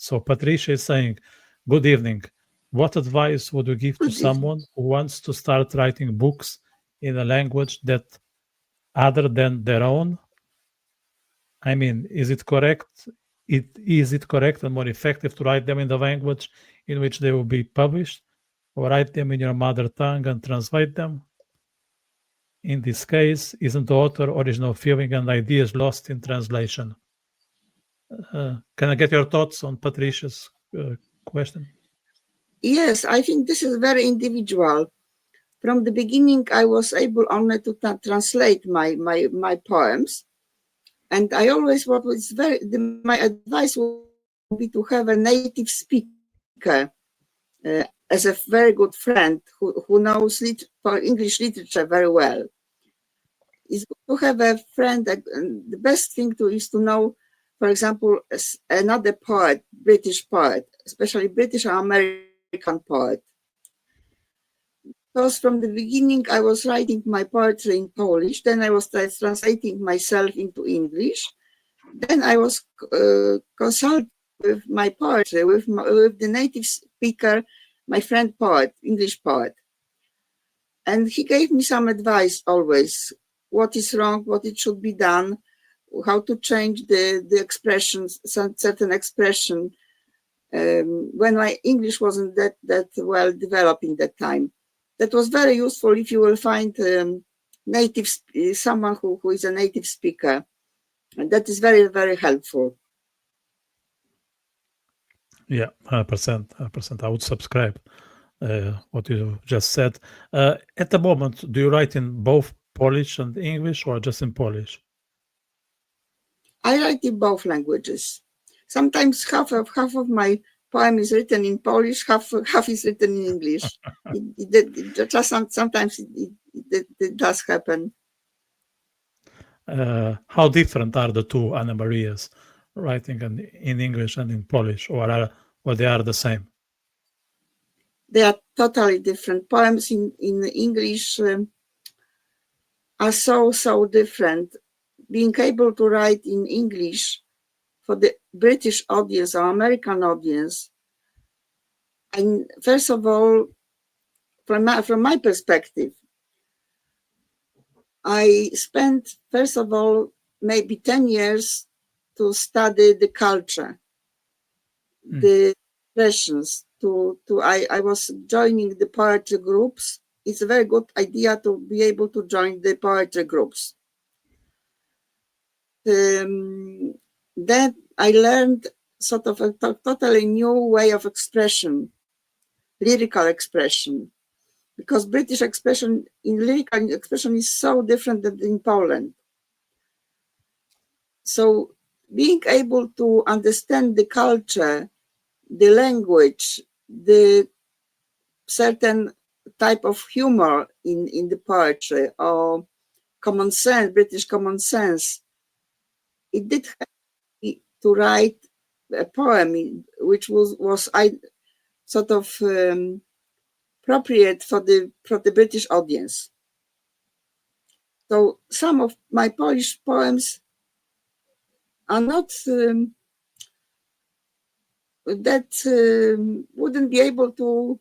So Patricia is saying, good evening. What advice would you give to Good someone who wants to start writing books in a language that other than their own? I mean, is it correct? Is it correct and more effective to write them in the language in which they will be published, or write them in your mother tongue and translate them? In this case, isn't the author original feeling and ideas lost in translation? Can I get your thoughts on Patricia's question? Yes, I think this is very individual. From the beginning, I was able only to translate my poems. And I always what was my advice would be to have a native speaker as a very good friend who knows English literature very well. It's good to have a friend. The best thing is to know, for example, another poet, British poet, especially British or American poet. Because from the beginning, I was writing my poetry in Polish, then I was translating myself into English. Then I was consulting with my poetry, with the native speaker, my friend poet, English poet. And he gave me some advice always, what is wrong, what it should be done, how to change the expressions, some certain expression, when my English wasn't that well developed in that time. That was very useful if you will find someone who is a native speaker. And that is very, very helpful. Yeah, 100%. 100%. I would subscribe what you just said. At the moment, do you write in both Polish and English, or just in Polish? I write in both languages. Sometimes half of my poem is written in Polish, half is written in English. Sometimes it does happen. How different are the two Anna Marias, writing in English and in Polish, or they are the same? They are totally different. Poems in English are so different. Being able to write in English for the British audience or American audience, and first of all, from my perspective, I spent, first of all, maybe 10 years to study the culture, the expressions. I was joining the poetry groups. It's a very good idea to be able to join the poetry groups. Then I learned sort of a totally new way of expression, lyrical expression, because British expression in lyrical expression is so different than in Poland. So being able to understand the culture, the language, the certain type of humor in the poetry, or common sense, British common sense, it did help me to write a poem which was sort of appropriate for the British audience. So some of my Polish poems are not wouldn't be able to.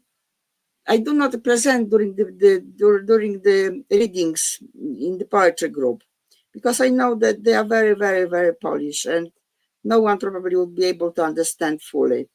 I do not present during the readings in the poetry group, because I know that they are very, very, very Polish, and no one probably would be able to understand fully.